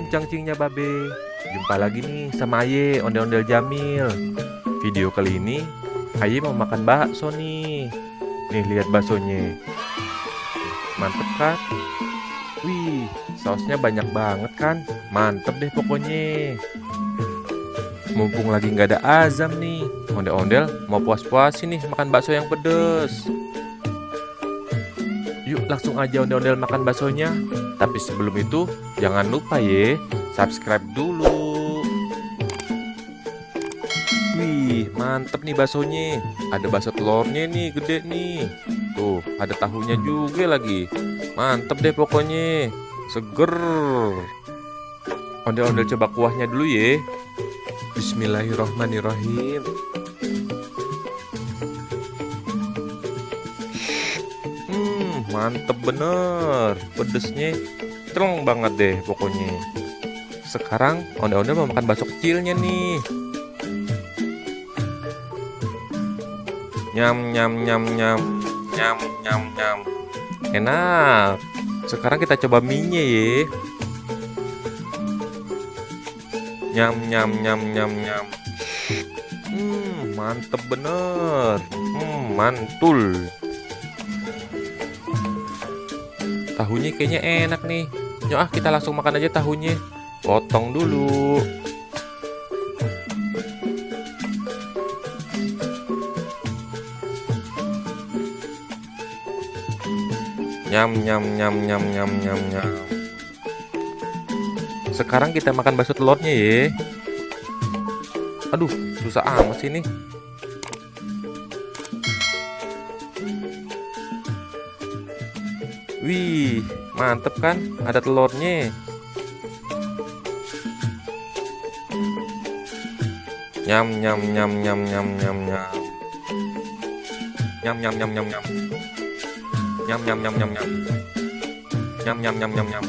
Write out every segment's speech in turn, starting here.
cingcangcingnya babe. Jumpa lagi nih sama Aye, ondel-ondel Jamil. Video kali ini Aye mau makan bakso nih. Nih lihat baksonya. Mantep kan? Wih, sausnya banyak banget kan? Mantep deh pokoknya. Mumpung lagi nggak ada azam nih, ondel-ondel mau puas-puasin nih makan bakso yang pedes. Yuk langsung aja ondel-ondel makan baksonya. Tapi sebelum itu jangan lupa ya, subscribe dulu. Wih, mantep nih baksonya. Ada bakso telurnya nih, gede nih. Tuh, ada tahunya juga lagi. Mantep deh pokoknya. Seger. Ondel-ondel coba kuahnya dulu ya. Bismillahirrohmanirrohim. Mantep bener. Pedesnya strong banget deh pokoknya. Sekarang ondel-ondel mau makan bakso kecilnya nih. Nyam nyam nyam nyam. Nyam nyam nyam. Enak. Sekarang kita coba mie-nya ya. Nyam nyam nyam nyam nyam. Mantep bener. Mantul. Tahunya kayaknya enak nih. Yuk kita langsung makan aja tahunya. Potong dulu. Nyam nyam nyam nyam nyam nyam nyam. Sekarang kita makan bakso telurnya ya. Aduh, susah amat sih ini. Wih, mantep kan? Ada telurnya. Nyam nyam nyam nyam nyam nyam nyam. Nyam nyam nyam nyam nyam. Nyam nyam nyam nyam nyam. Nyam nyam nyam nyam nyam.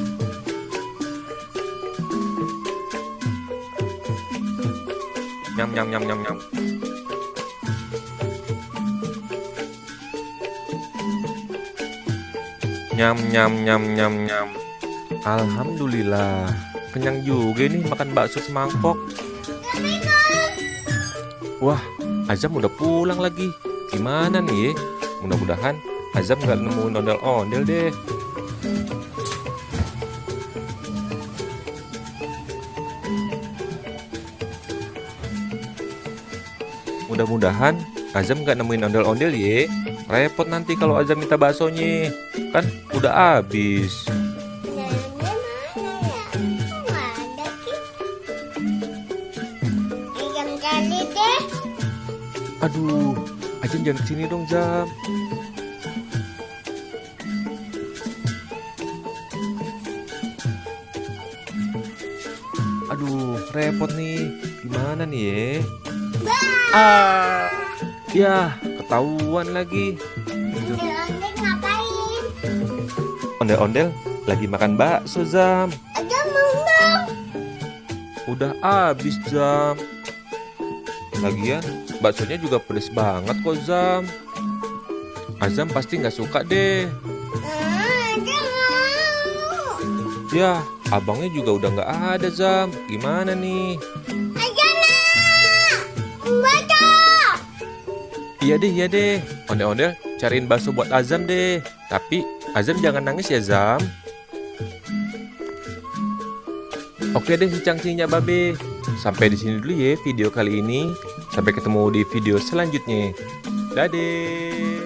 Nyam nyam nyam nyam nyam. Nyam nyam nyam nyam nyam. Alhamdulillah, kenyang juga nih makan bakso semangkok. Wah, Azam udah pulang lagi. Gimana nih? Mudah-mudahan Azam nggak nemuin ondel-ondel deh. Mudah-mudahan Azam nggak nemuin ondel-ondel ya. Repot nanti kalau Azam minta baksonya. Kan udah habis. Aduh, Azam jangan kesini dong, Zam. Aduh, repot nih. Gimana nih ya? Ya, ketahuan lagi. Ondel-ondel ngapain? Ondel-ondel lagi makan bakso, Zam. Ada mau dong. Udah habis, Zam. Lagian baksonya juga pedes banget kok, Zam. Azam pasti nggak suka deh. Ada mau. Ya, abangnya juga udah nggak ada, Zam. Gimana nih? Ada nak. Baca. Iya deh. Ondel-ondel cariin bakso buat Azam deh. Tapi Azam jangan nangis ya, Zam. Oke deh si cangcingnya babe. Sampai di sini dulu ya video kali ini. Sampai ketemu di video selanjutnya. Dadah.